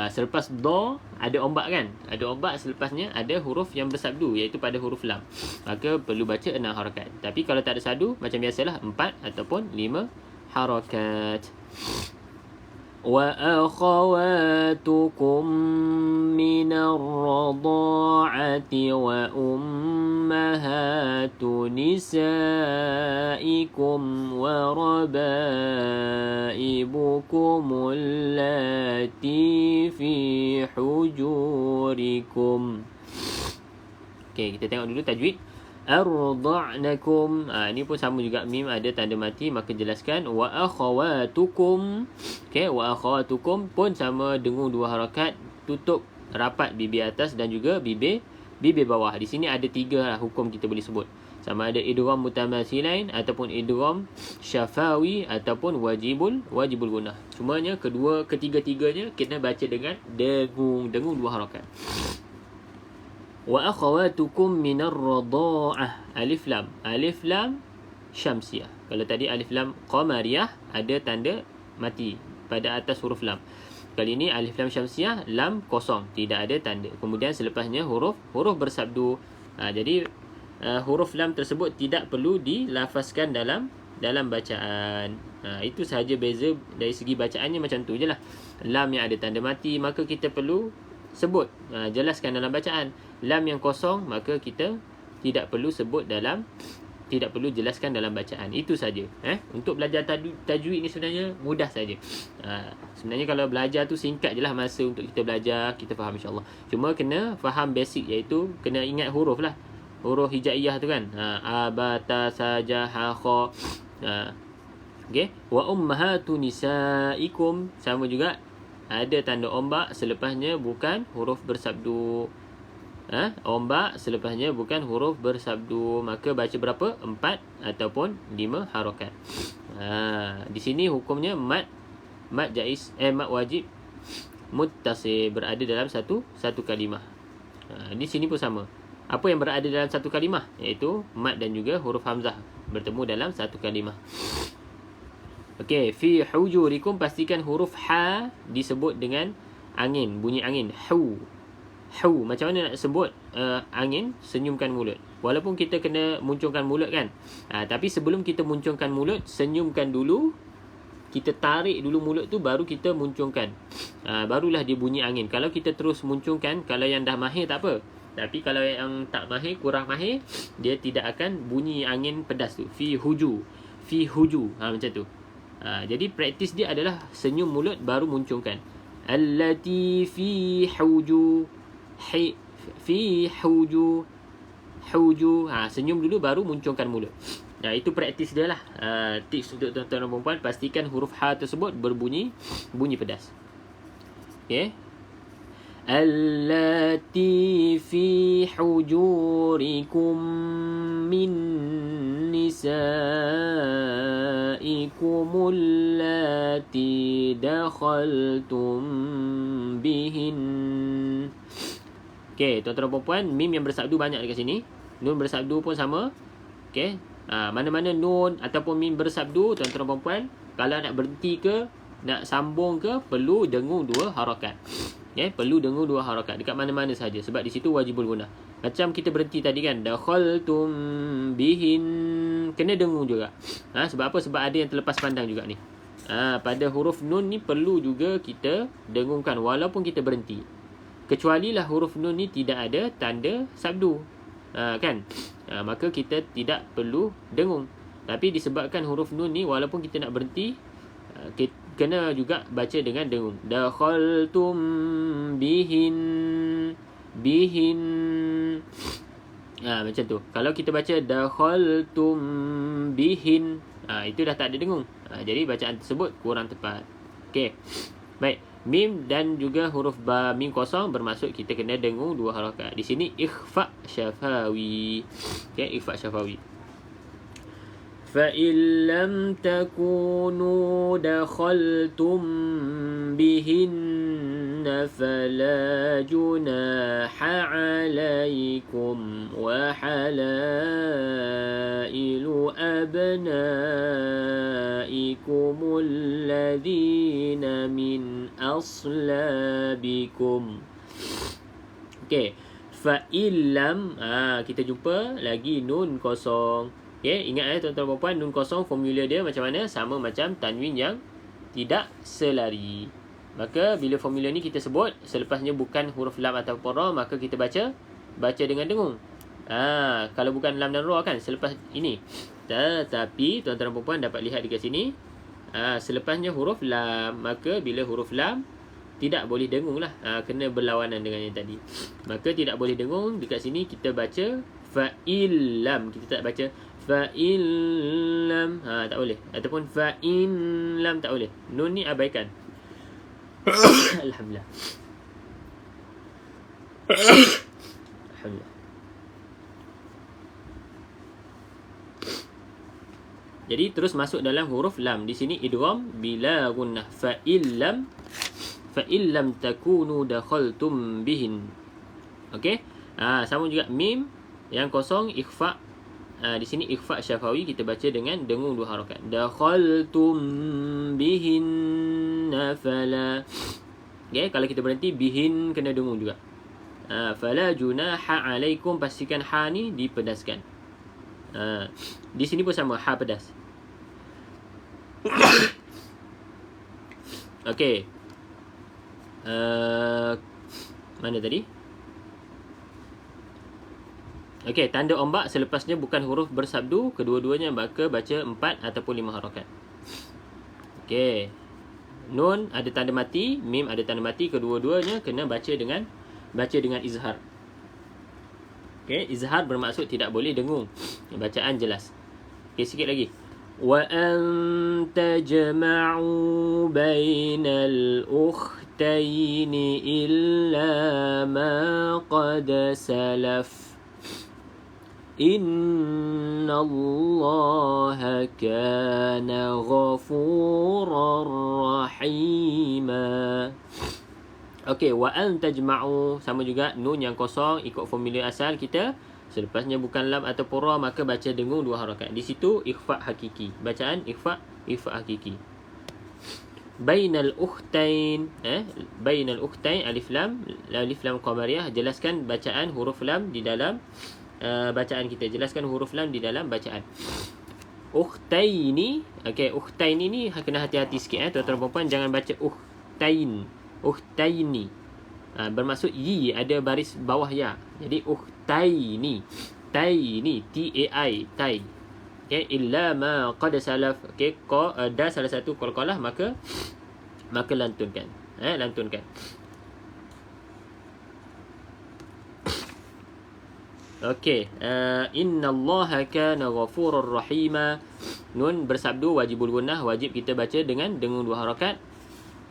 Selepas do ada ombak, kan? Ada ombak, selepasnya ada huruf yang bersabdu, iaitu pada huruf lam. Maka perlu baca 6 harakat. Tapi kalau tak ada sabdu, macam biasalah 4 ataupun 5 harakat. وأخواتكم من الرضاعة وأمهات نسائكم وربائبكم اللاتي في حجوركم. Okey, kita tengok dulu tajwid. Arda'nakum. Ini pun sama juga, mim ada tanda mati, maka jelaskan wa akhawatukum. Okey, wa akhawatukum pun sama, dengung 2 harakat, tutup rapat bibir atas dan juga bibir bawah. Di sini ada 3 hukum kita boleh sebut. Sama ada idgham mutamathilain ataupun idgham syafawi ataupun wajibul gunnah. Semuanya ketiga-tiganya kita baca dengan dengung 2 harakat. Wa akhawatukum minar radha'ah. Alif lam syamsiyah. Kalau tadi alif lam qamariyah ada tanda mati pada atas huruf lam. Kali ini alif lam syamsiyah, lam kosong, tidak ada tanda. Kemudian selepasnya huruf bersabdu. Jadi huruf lam tersebut tidak perlu dilafazkan dalam bacaan. Itu sahaja beza dari segi bacaannya, macam tu je lah. Lam yang ada tanda mati, maka kita perlu sebut, jelaskan dalam bacaan. Lam yang kosong, maka kita tidak perlu jelaskan dalam bacaan. Itu saja. Untuk belajar tajwid ni sebenarnya mudah saja. Sebenarnya kalau belajar tu singkat je lah masa untuk kita belajar, kita faham insyaAllah. Cuma kena faham basic, iaitu kena ingat huruf lah. Huruf hijaiyah tu kan. Abata saja ha kha. Okey. Wa ummahatu nisaikum, sama juga ada tanda ombak, selepasnya bukan huruf bersabdu. Ombak, selepasnya bukan huruf bersabdu. Maka baca berapa? 4 ataupun 5 harakat. Di sini hukumnya mat jaiz, mat wajib muttasil, berada dalam satu kalimah. Di sini pun sama. Apa yang berada dalam satu kalimah? Iaitu mat dan juga huruf hamzah bertemu dalam satu kalimah. Okey, fi hujurikum, pastikan huruf ha disebut dengan angin, bunyi angin. Hu. Macam mana nak sebut angin? Senyumkan mulut. Walaupun kita kena muncungkan mulut, kan? Tapi sebelum kita muncungkan mulut, senyumkan dulu. Kita tarik dulu mulut tu, baru kita muncungkan. Barulah dia bunyi angin. Kalau kita terus muncungkan, kalau yang dah mahir tak apa. Tapi kalau yang tak mahir, kurang mahir, dia tidak akan bunyi angin pedas tu. Fi huju. Macam tu. Jadi praktis dia adalah senyum mulut baru muncungkan. Allati fi huju. Fi huju. Huju. Senyum dulu baru munculkan mulut. Itu praktis dia lah. Tips untuk tuan-tuan dan perempuan, pastikan huruf ha tersebut bunyi pedas. Okey. Allati fi hujurikum min nisaikum allati dakhaltum bihin. Okey, tuan-tuan dan perempuan, mim yang bersabdu banyak dekat sini. Nun bersabdu pun sama. Okey. Mana-mana nun ataupun mim bersabdu, tuan-tuan dan perempuan, kalau nak berhenti ke, nak sambung ke, perlu dengung 2 harakat. Perlu dengung 2 harakat dekat mana-mana saja, sebab di situ wajibul gunnah. Macam kita berhenti tadi kan, dakhaltum bihin, kena dengung juga. Sebab apa? Sebab ada yang terlepas pandang juga ni. Pada huruf nun ni perlu juga kita dengungkan walaupun kita berhenti. Kecuali lah huruf nun ni tidak ada tanda sabdu. Kan? Maka kita tidak perlu dengung. Tapi disebabkan huruf nun ni walaupun kita nak berhenti, kena juga baca dengan dengung. Dakhaltum bihin. Bihin. Macam tu. Kalau kita baca dakhaltum bihin, itu dah tak ada dengung. Jadi bacaan tersebut kurang tepat. Okey. Baik. Mim dan juga huruf ba, mim kosong, bermaksud kita kena dengung 2 harakat. Di sini ikhfa syafawi. Okey, ikhfa syafawi. Fa in lam takunu dakhaltum bihinna fala junaha alaikum wa halailu abnaikum alladhina min aslabikum. Okey, fa illam, kita jumpa lagi nun kosong. Okey, ingat tuan-tuan dan puan, nun kosong formula dia macam mana? Sama macam tanwin yang tidak selari. Maka bila formula ni kita sebut, selepasnya bukan huruf lam atau ra, maka kita baca dengan dengung. Kalau bukan lam dan ra kan, selepas ini. Tetapi tuan-tuan dan puan dapat lihat dekat sini, selepasnya huruf lam, maka bila huruf lam tidak boleh dengung lah. Kena berlawanan dengan yang tadi. Maka tidak boleh dengung. Dekat sini kita baca fa'illam. Kita tak baca fa'illam. Tak boleh. Ataupun fa'illam tak boleh. Nun ni abaikan. Alhamdulillah. Alhamdulillah. Jadi terus masuk dalam huruf lam. Di sini idgham bila gunnah. Fa'illam takunu dakhaltum bihin. Okey. Sama juga mim yang kosong ikhfa. Di sini ikhfa syafawi, kita baca dengan dengung 2 harakat. Dakhaltum bihin fala. Okey, kalau kita berhenti bihin kena dengung juga. Fala junaha alaikum, pastikan ha ni dipedaskan. Di sini pun sama, ha pedas. Okey. Mana tadi? Okey, tanda ombak selepasnya bukan huruf bersabdu, kedua-duanya maka baca 4 ataupun 5 harakat. Okey. Nun ada tanda mati, mim ada tanda mati, kedua-duanya kena baca dengan izhar. Okey, izhar bermaksud tidak boleh dengung. Bacaan jelas. Okey, sikit lagi. Wa an tajma'u bainal ukhtaini illa ma qad salaf. Inna Allah kana ghafurar rahima. Okey, wa an tajma'u sama juga nun yang kosong ikut formula asal kita. Selepasnya bukan lam atau ra, maka baca dengung 2 harakat. Di situ ikhfa hakiki. Bacaan ikhfa hakiki. Bainal ukhtain, bainal ukhtain alif lam qamariyah. Jelaskan bacaan huruf lam di dalam bacaan kita. Jelaskan huruf lam di dalam bacaan. Ukhtaini. Okey, ukhtaini ni kena hati-hati sikit tuan-tuan perempuan, jangan baca ukhtain. Ukhtaini. Bermaksud yi ada baris bawah ya. Jadi ukhtaini. Taini, T-A-I, tai. Okey, illa ma qad salaf. Okey, da salah satu qalqalah, maka lantunkan. Lantunkan. Okey, innallaha kana ghafurur rahima. Nun bersabdu wajibul gunnah, wajib kita baca dengan 2 harakat.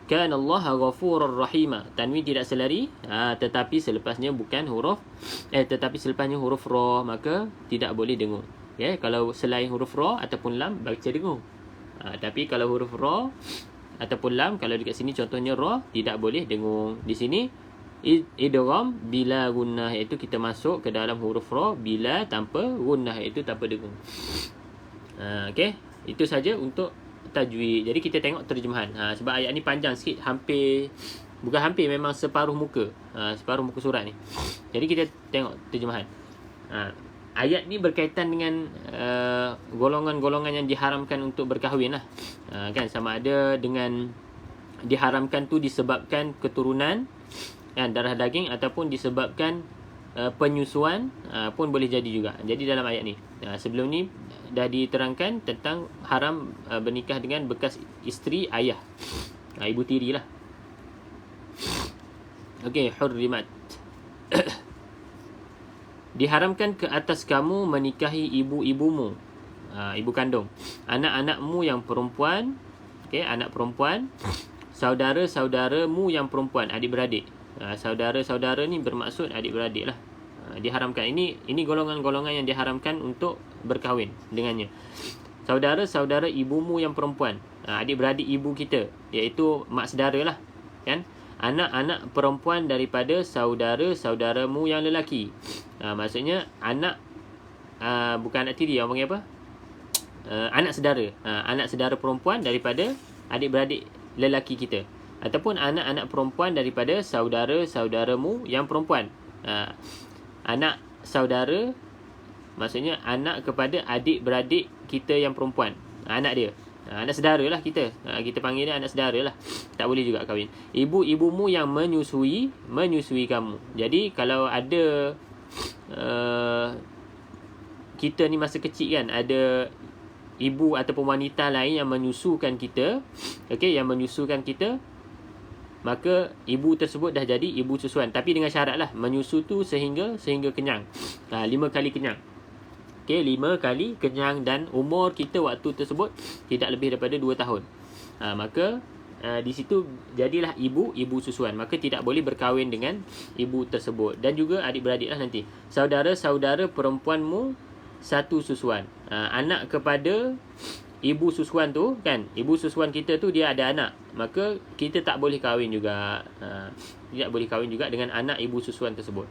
Kana Allaha ghafurur rahima. Tanwin tidak selari, tetapi selepasnya bukan huruf tetapi selepasnya huruf ra, maka tidak boleh dengung. Ya, kalau selain huruf ra ataupun lam baca dengung. Tapi kalau huruf ra ataupun lam, kalau dekat sini contohnya ra, tidak boleh dengung. Di sini idgham bila gunnah, iaitu kita masuk ke dalam huruf ra bila tanpa gunnah, iaitu tanpa dengung. Okey, itu saja untuk tajwid. Jadi kita tengok terjemahan. Sebab ayat ni panjang sikit, bukan hampir, memang separuh muka. Separuh muka surat ni. Jadi kita tengok terjemahan. Ayat ni berkaitan dengan golongan-golongan yang diharamkan untuk berkahwin lah. Kan, sama ada dengan diharamkan tu disebabkan keturunan, darah daging, ataupun disebabkan penyusuan, pun boleh jadi juga. Jadi dalam ayat ni, sebelum ni dah diterangkan tentang haram bernikah dengan bekas isteri ayah, ibu tiri lah. Okey, hurrimat. Diharamkan ke atas kamu menikahi ibu-ibumu, ibu kandung, anak-anakmu yang perempuan, anak perempuan, saudara-saudaramu yang perempuan, adik-beradik. Saudara-saudara ni bermaksud adik-beradik lah. Diharamkan. Ini golongan-golongan yang diharamkan untuk berkahwin dengannya. Saudara-saudara ibumu yang perempuan, adik-beradik ibu kita, iaitu mak saudara lah, kan? Anak-anak perempuan daripada saudara-saudaramu yang lelaki. Maksudnya anak, bukan anak tiri, orang panggil apa? Anak saudara. Anak saudara perempuan daripada adik-beradik lelaki kita, ataupun anak-anak perempuan daripada saudara-saudaramu yang perempuan. Anak saudara maksudnya anak kepada adik-beradik kita yang perempuan, anak dia, anak saudara lah kita. Kita panggil dia anak saudara lah. Tak boleh juga kahwin. Ibu-ibumu yang menyusui kamu. Jadi kalau ada kita ni masa kecil kan, ada ibu ataupun wanita lain yang menyusukan kita, yang menyusukan kita, maka ibu tersebut dah jadi ibu susuan. Tapi dengan syarat lah, menyusu tu sehingga kenyang. 5 kali kenyang. 5 kali kenyang, dan umur kita waktu tersebut tidak lebih daripada 2 tahun. Maka di situ jadilah ibu susuan. Maka tidak boleh berkahwin dengan ibu tersebut. Dan juga adik-beradik lah nanti. Saudara-saudara perempuanmu satu susuan. Anak kepada ibu susuan tu kan, ibu susuan kita tu dia ada anak, maka kita tak boleh kahwin juga. Tidak boleh kahwin juga dengan anak ibu susuan tersebut.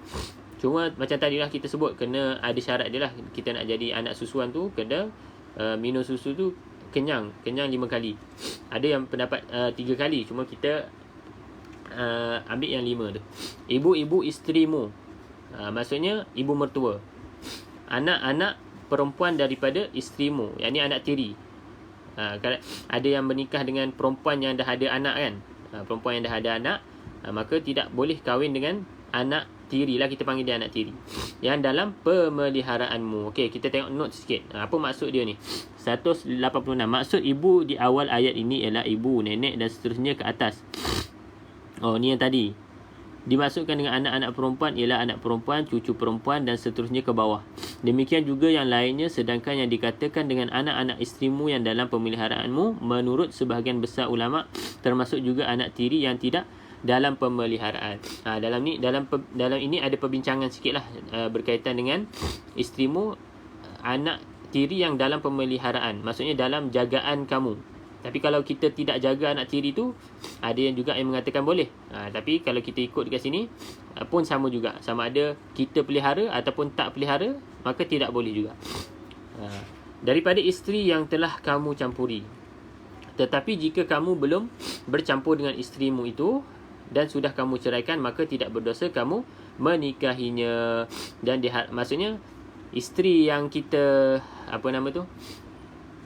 Cuma macam tadi lah kita sebut, kena ada syarat dia lah. Kita nak jadi anak susuan tu, kena minum susu tu kenyang 5 kali. Ada yang pendapat 3 kali, cuma kita ambil yang 5 tu. Ibu-ibu isterimu, maksudnya ibu mertua. Anak-anak perempuan daripada isterimu, yang ni anak tiri. Ada yang bernikah dengan perempuan yang dah ada anak kan, perempuan yang dah ada anak, maka tidak boleh kahwin dengan anak tiri lah, kita panggil dia anak tiri, yang dalam pemeliharaanmu. Okey, kita tengok note sikit. Apa maksud dia ni? 186. Maksud ibu di awal ayat ini ialah ibu, nenek dan seterusnya ke atas. Ni yang tadi. Dimaksudkan dengan anak-anak perempuan ialah anak perempuan, cucu perempuan dan seterusnya ke bawah. Demikian juga yang lainnya, sedangkan yang dikatakan dengan anak-anak isterimu yang dalam pemeliharaanmu, menurut sebahagian besar ulama, termasuk juga anak tiri yang tidak dalam pemeliharaan. Dalam ini ada perbincangan sikit lah berkaitan dengan isterimu, anak tiri yang dalam pemeliharaan, maksudnya dalam jagaan kamu. Tapi kalau kita tidak jaga anak tiri tu, ada yang juga yang mengatakan boleh. Tapi kalau kita ikut dekat sini pun sama juga. Sama ada kita pelihara ataupun tak pelihara, maka tidak boleh juga. Daripada isteri yang telah kamu campuri. Tetapi jika kamu belum bercampur dengan isterimu itu dan sudah kamu ceraikan, maka tidak berdosa kamu menikahinya. Dan maksudnya isteri yang kita,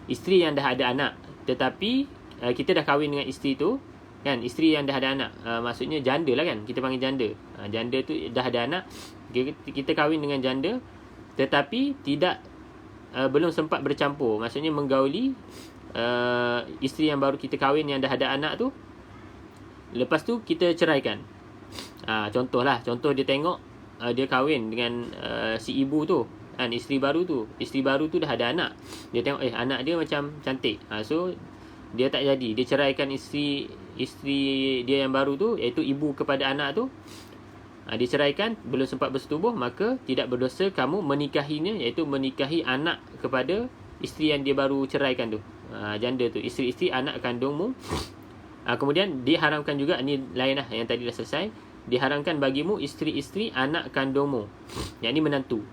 isteri yang dah ada anak, tetapi kita dah kahwin dengan isteri tu kan, isteri yang dah ada anak, maksudnya janda lah kan, kita panggil janda. Janda tu dah ada anak, kita kahwin dengan janda, tetapi tidak belum sempat bercampur, maksudnya menggauli isteri yang baru kita kahwin yang dah ada anak tu, Lepas tu kita ceraikan. Contoh dia tengok dia kahwin dengan si ibu tu kan, isteri baru tu dah ada anak. Dia tengok anak dia macam cantik. So dia tak jadi, dia ceraikan isteri dia yang baru tu, iaitu ibu kepada anak tu. Dia ceraikan, belum sempat bersetubuh, maka tidak berdosa kamu menikahinya, iaitu menikahi anak kepada isteri yang dia baru ceraikan tu. Janda tu, isteri-isteri anak kandungmu. Kemudian diharamkan juga, ni lain lah, yang tadi dah selesai. Diharamkan bagimu isteri-isteri anak kandungmu, yang ni menantu.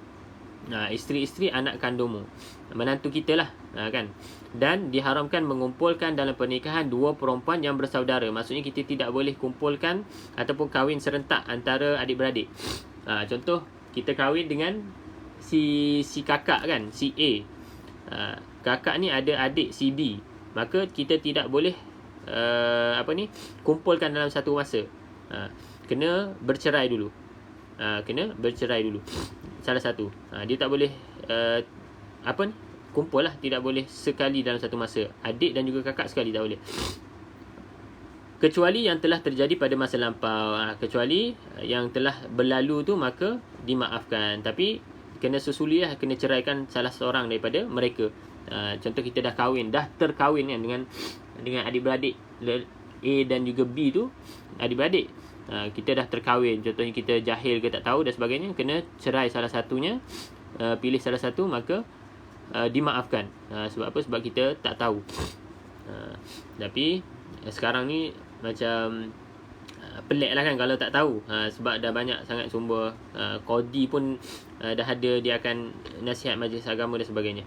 Isteri-isteri anak kandungmu, menantu kita lah, kan. Dan diharamkan mengumpulkan dalam pernikahan dua perempuan yang bersaudara. Maksudnya kita tidak boleh kumpulkan ataupun kahwin serentak antara adik-beradik. Contoh, kita kahwin dengan si kakak kan, si A. Kakak ni ada adik si B, maka kita tidak boleh kumpulkan dalam satu masa. Kena bercerai dulu. Salah satu. Dia tak boleh kumpul lah, tidak boleh sekali dalam satu masa. Adik dan juga kakak sekali tak boleh. Kecuali yang telah terjadi pada masa lampau. Kecuali yang telah berlalu tu, maka dimaafkan. Tapi kena susuli lah, kena ceraikan salah seorang daripada mereka. Contoh kita dah terkahwin kan dengan adik-beradik A dan juga B tu, adik-beradik. Kita dah terkahwin, contohnya kita jahil ke tak tahu dan sebagainya, kena cerai salah satunya, pilih salah satu, maka dimaafkan. Sebab apa? Sebab kita tak tahu. Tapi sekarang ni macam pelik lah kan kalau tak tahu. Sebab dah banyak sangat sumber. Qadi pun dah ada, dia akan nasihat majlis agama dan sebagainya.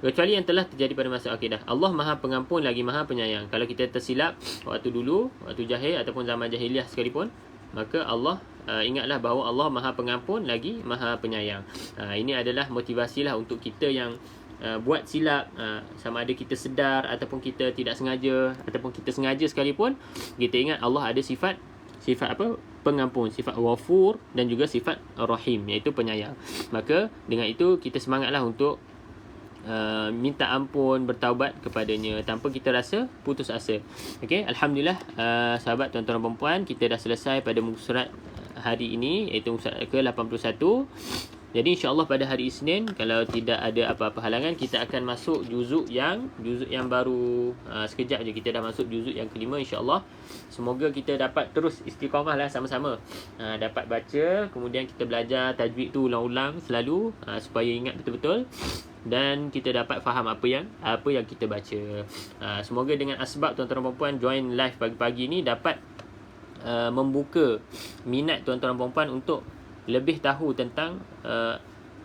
Kecuali yang telah terjadi pada masa akidah. Allah Maha Pengampun lagi Maha Penyayang. Kalau kita tersilap waktu dulu, waktu jahil ataupun zaman jahiliah sekalipun, maka Allah ingatlah bahawa Allah Maha Pengampun lagi Maha Penyayang. Ini adalah motivasi lah untuk kita yang buat silap, sama ada kita sedar ataupun kita tidak sengaja, ataupun kita sengaja sekalipun, kita ingat Allah ada sifat pengampun, sifat Ghafur dan juga sifat Rahim, iaitu penyayang. Maka dengan itu kita semangatlah untuk minta ampun, bertaubat kepadanya tanpa kita rasa putus asa. Okey, alhamdulillah, sahabat, tuan-tuan dan puan-puan, kita dah selesai pada muka surat hari ini, iaitu muka surat ke-81. Jadi insya-Allah pada hari Isnin, kalau tidak ada apa-apa halangan, kita akan masuk juzuk yang baru. Sekejap je kita dah masuk juzuk yang kelima, insya-Allah. Semoga kita dapat terus istiqamah lah sama-sama. Dapat baca, kemudian kita belajar tajwid tu ulang-ulang selalu, supaya ingat betul-betul, dan kita dapat faham apa yang kita baca. Semoga dengan asbab tuan-tuan dan puan-puan join live pagi-pagi ni dapat membuka minat tuan-tuan dan puan-puan untuk lebih tahu tentang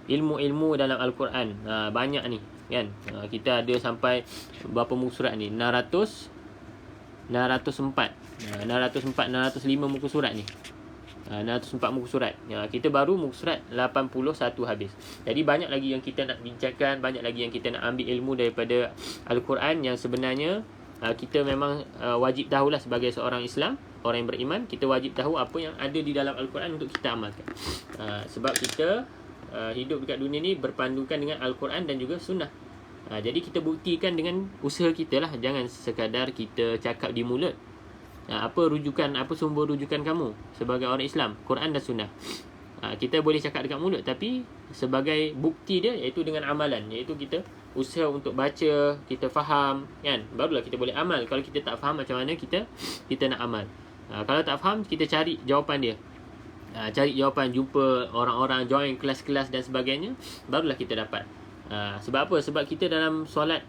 ilmu-ilmu dalam Al-Quran. Banyak ni kan. Kita ada sampai berapa muka surat ni? 604, 605 muka surat ni. 604 muka surat. Kita baru muka surat 81 habis. Jadi banyak lagi yang kita nak bincangkan, banyak lagi yang kita nak ambil ilmu daripada Al-Quran, yang sebenarnya kita memang wajib tahulah sebagai seorang Islam, orang yang beriman. Kita wajib tahu apa yang ada di dalam Al-Quran untuk kita amalkan. Sebab kita hidup dekat dunia ni berpandukan dengan Al-Quran dan juga Sunnah. Jadi kita buktikan dengan usaha kita lah. Jangan sekadar kita cakap di mulut. Apa sumber rujukan kamu sebagai orang Islam? Quran dan Sunnah. Kita boleh cakap dekat mulut, tapi sebagai bukti dia iaitu dengan amalan, iaitu kita usaha untuk baca, kita faham kan, barulah kita boleh amal. Kalau kita tak faham, macam mana kita nak amal? Kalau tak faham, kita cari jawapan dia. Cari jawapan, jumpa orang-orang, join kelas-kelas dan sebagainya, barulah kita dapat. Sebab apa? Sebab kita dalam solat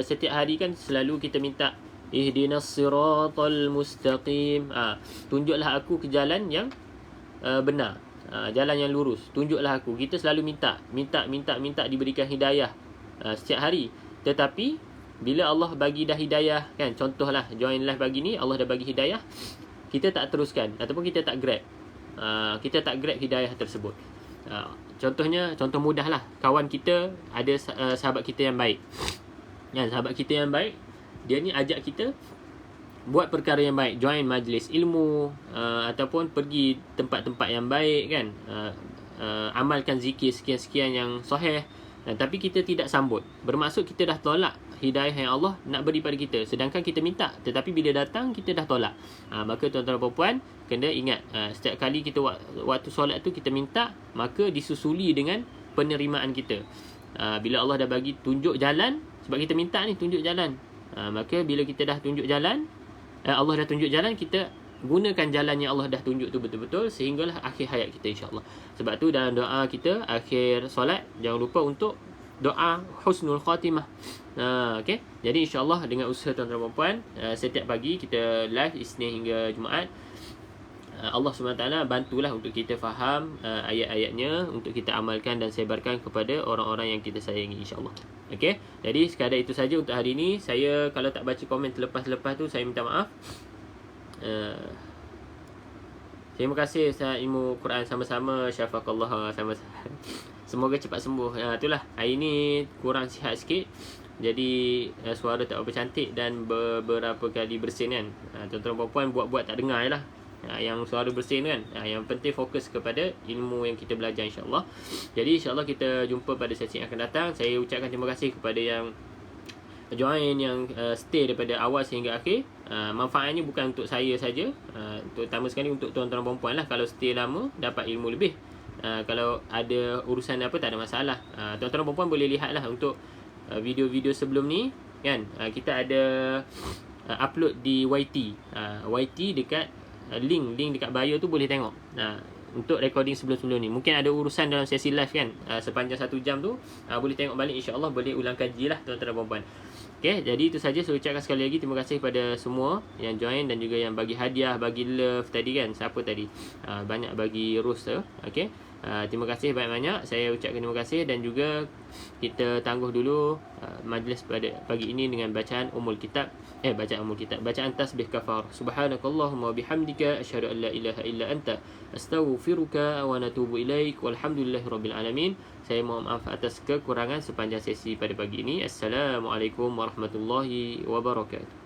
setiap hari kan selalu kita minta ihdinas siratal mustaqim. Tunjuklah aku ke jalan yang benar, jalan yang lurus. Tunjuklah aku. Kita selalu minta diberikan hidayah setiap hari. Tetapi bila Allah bagi dah hidayah kan, contohlah join live pagi ni, Allah dah bagi hidayah, kita tak teruskan ataupun kita tak grab. Kita tak grab hidayah tersebut. Contoh mudah lah, kawan kita ada sahabat kita yang baik kan, sahabat kita yang baik, dia ni ajak kita buat perkara yang baik, join majlis ilmu, ataupun pergi tempat-tempat yang baik kan, amalkan zikir sekian-sekian yang sahih, tapi kita tidak sambut. Bermaksud kita dah tolak hidayah yang Allah nak beri pada kita, sedangkan kita minta, tetapi bila datang kita dah tolak. Maka tuan-tuan dan puan kena ingat, setiap kali kita waktu solat tu kita minta, maka disusuli dengan penerimaan kita. Bila Allah dah bagi tunjuk jalan, sebab kita minta ni tunjuk jalan, maka bila kita dah tunjuk jalan, Allah dah tunjuk jalan, kita gunakan jalan yang Allah dah tunjuk tu betul-betul sehinggalah akhir hayat kita, insya-Allah. Sebab tu dalam doa kita akhir solat, jangan lupa untuk doa husnul khatimah. Okey. Jadi insya-Allah dengan usaha tuan-tuan dan puan, setiap pagi kita live Isnin hingga Jumaat, Allah SWT bantulah untuk kita faham ayat-ayatnya, untuk kita amalkan dan sebarkan kepada orang-orang yang kita sayangi, insya-Allah. Okey. Jadi sekadar itu saja untuk hari ini. Saya kalau tak baca komen terlepas-lepas tu, saya minta maaf. Terima kasih Ustaz Ilmu Quran sama-sama, syafakallah sama-sama. Semoga cepat sembuh. Itulah, hari ni kurang sihat sikit, jadi suara tak berapa cantik dan beberapa kali bersin kan. Tuan-tuan puan buat-buat tak dengar je lah. Yang suara bersin kan. Yang penting fokus kepada ilmu yang kita belajar, insya-Allah. Jadi insya-Allah kita jumpa pada sesi yang akan datang. Saya ucapkan terima kasih kepada yang join, yang stay daripada awal sehingga akhir. Manfaatnya bukan untuk saya saja, terutama sekali untuk tuan-tuan dan puan lah. Kalau stay lama dapat ilmu lebih. Kalau ada urusan apa tak ada masalah. Tuan-tuan dan puan boleh lihat lah untuk video-video sebelum ni kan. Kita ada upload di YT. YT dekat link dekat bio tu boleh tengok. Untuk recording sebelum-sebelum ni. Mungkin ada urusan dalam sesi live kan, sepanjang 1 jam tu, boleh tengok balik, insya-Allah boleh ulang kaji lah tuan-tuan dan puan. Okay, jadi itu saja. Saya ucapkan sekali lagi terima kasih kepada semua yang join dan juga yang bagi hadiah, bagi love tadi kan. Siapa tadi? Banyak bagi rose tu. Okay. Terima kasih banyak-banyak. Saya ucapkan terima kasih, dan juga kita tangguh dulu majlis pada pagi ini dengan bacaan bacaan tasbih kafar. Subhanakallahumma bihamdika asyhadu an la ilaha illa anta astaghfiruka wa natubu ilaik. Walhamdulillahirabbil alamin. Saya mohon maaf atas kekurangan sepanjang sesi pada pagi ini. Assalamualaikum warahmatullahi wabarakatuh.